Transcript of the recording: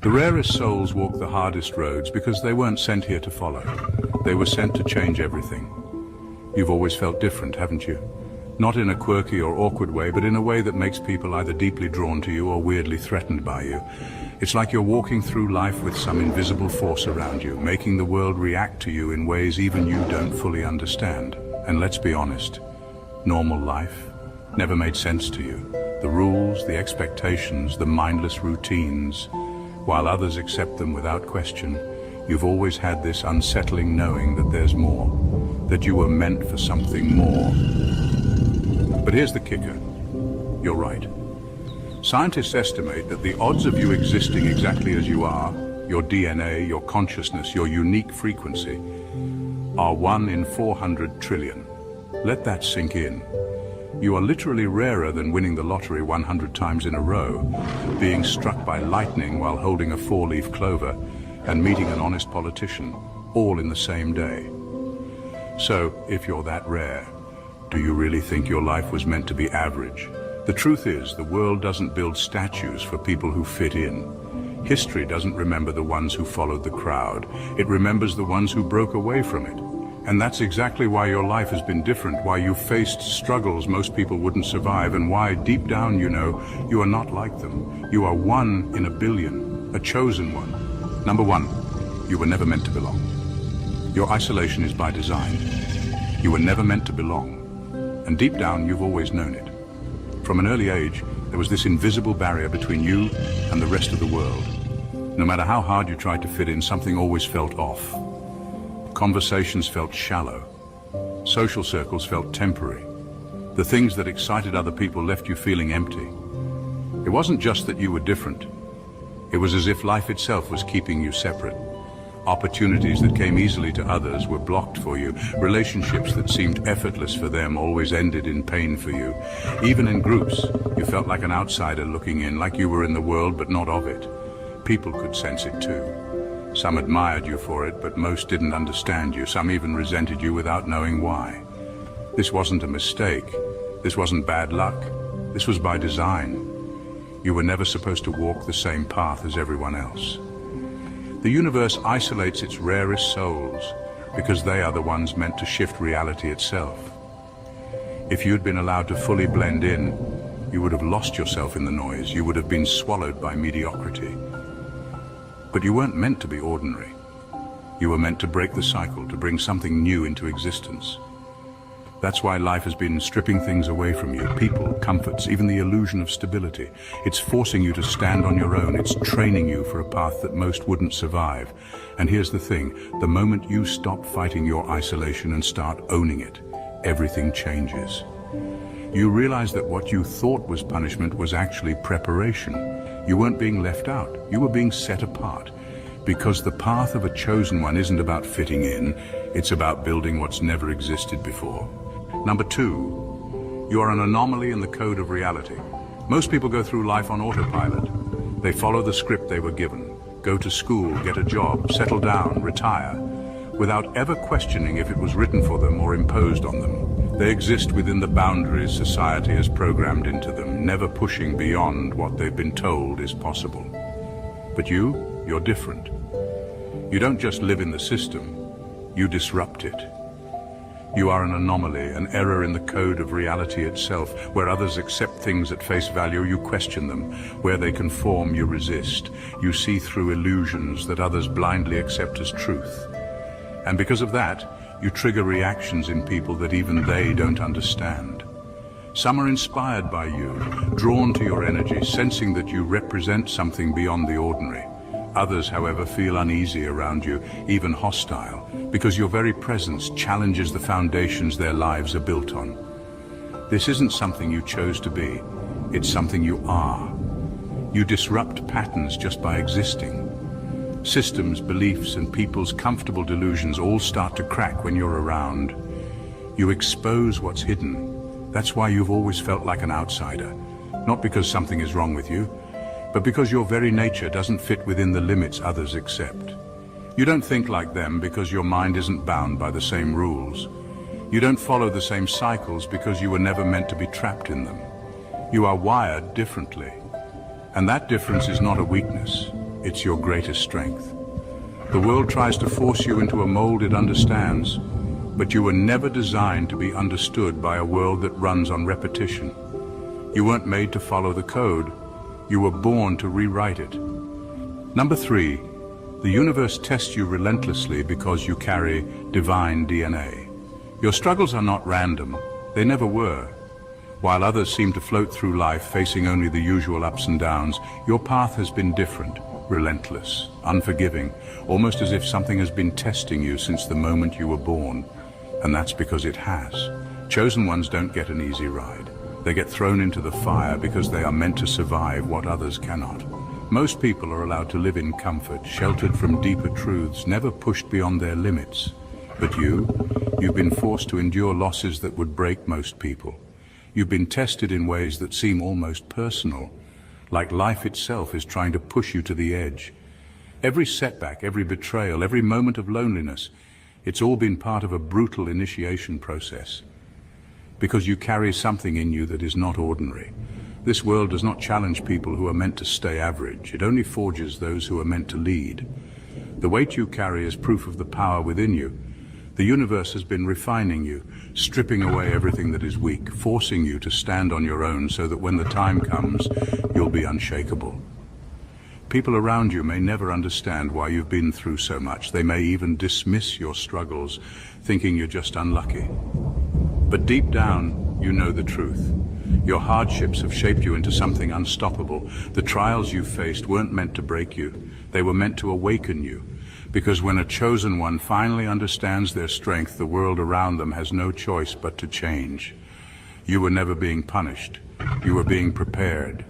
The rarest souls walk the hardest roads because they weren't sent here to follow. They were sent to change everything. You've always felt different, haven't you? Not in a quirky or awkward way, but in a way that makes people either deeply drawn to you or weirdly threatened by you. It's like you're walking through life with some invisible force around you, making the world react to you in ways even you don't fully understand. And let's be honest, normal life never made sense to you. The rules, the expectations, the mindless routines, while others accept them without question, you've always had this unsettling knowing that there's more, that you were meant for something more. But here's the kicker. You're right. Scientists estimate that the odds of you existing exactly as you are, your DNA, your consciousness, your unique frequency, are 1 in 400 trillion. Let that sink in. You are literally rarer than winning the lottery 100 times in a row, being struck by lightning while holding a 4-leaf clover, and meeting an honest politician, all in the same day. So, if you're that rare, do you really think your life was meant to be average? The truth is, the world doesn't build statues for people who fit in. History doesn't remember the ones who followed the crowd. It remembers the ones who broke away from it. And that's exactly why your life has been different, why you've faced struggles most people wouldn't survive, and why, deep down, you know, you are not like them. You are 1 in a billion, a chosen one. Number 1, you were never meant to belong. Your isolation is by design. You were never meant to belong. And deep down, you've always known it. From an early age, there was this invisible barrier between you and the rest of the world. No matter how hard you tried to fit in, something always felt off. Conversations felt shallow. Social circles felt temporary. The things that excited other people left you feeling empty. It wasn't just that you were different. It was as if life itself was keeping you separate. Opportunities that came easily to others were blocked for you. Relationships that seemed effortless for them always ended in pain for you. Even in groups, you felt like an outsider looking in, like you were in the world but not of it. People could sense it too. Some admired you for it, but most didn't understand you. Some even resented you without knowing why. This wasn't a mistake. This wasn't bad luck. This was by design. You were never supposed to walk the same path as everyone else. The universe isolates its rarest souls because they are the ones meant to shift reality itself. If you'd been allowed to fully blend in, you would have lost yourself in the noise. You would have been swallowed by mediocrity. But you weren't meant to be ordinary. You were meant to break the cycle, to bring something new into existence. That's why life has been stripping things away from you, people, comforts, even the illusion of stability. It's forcing you to stand on your own. It's training you for a path that most wouldn't survive. And here's the thing, the moment you stop fighting your isolation and start owning it, everything changes. You realize that what you thought was punishment was actually preparation. You weren't being left out, you were being set apart. Because the path of a chosen one isn't about fitting in, it's about building what's never existed before. Number 2, you are an anomaly in the code of reality. Most people go through life on autopilot. They follow the script they were given. Go to school, get a job, settle down, retire, without ever questioning if it was written for them or imposed on them. They exist within the boundaries society has programmed into them, never pushing beyond what they've been told is possible. But you're different. You don't just live in the system, you disrupt it. You are an anomaly, an error in the code of reality itself. Where others accept things at face value, you question them. Where they conform, you resist. You see through illusions that others blindly accept as truth. And because of that, you trigger reactions in people that even they don't understand. Some are inspired by you, drawn to your energy, sensing that you represent something beyond the ordinary. Others, however, feel uneasy around you, even hostile, because your very presence challenges the foundations their lives are built on. This isn't something you chose to be, it's something you are. You disrupt patterns just by existing. Systems, beliefs, and people's comfortable delusions all start to crack when you're around. You expose what's hidden. That's why you've always felt like an outsider. Not because something is wrong with you, but because your very nature doesn't fit within the limits others accept. You don't think like them because your mind isn't bound by the same rules. You don't follow the same cycles because you were never meant to be trapped in them. You are wired differently. And that difference is not a weakness, it's your greatest strength. The world tries to force you into a mold it understands, but you were never designed to be understood by a world that runs on repetition. You weren't made to follow the code. You were born to rewrite it. Number 3, the universe tests you relentlessly because you carry divine DNA. Your struggles are not random. They never were. While others seem to float through life facing only the usual ups and downs, your path has been different, relentless, unforgiving, almost as if something has been testing you since the moment you were born. And that's because it has. Chosen ones don't get an easy ride. They get thrown into the fire because they are meant to survive what others cannot. Most people are allowed to live in comfort, sheltered from deeper truths, never pushed beyond their limits. But you've been forced to endure losses that would break most people. You've been tested in ways that seem almost personal, like life itself is trying to push you to the edge. Every setback, every betrayal, every moment of loneliness, it's all been part of a brutal initiation process. Because you carry something in you that is not ordinary. This world does not challenge people who are meant to stay average. It only forges those who are meant to lead. The weight you carry is proof of the power within you. The universe has been refining you, stripping away everything that is weak, forcing you to stand on your own so that when the time comes, you'll be unshakable. People around you may never understand why you've been through so much. They may even dismiss your struggles, thinking you're just unlucky. But deep down, you know the truth. Your hardships have shaped you into something unstoppable. The trials you faced weren't meant to break you. They were meant to awaken you. Because when a chosen one finally understands their strength, the world around them has no choice but to change. You were never being punished. You were being prepared.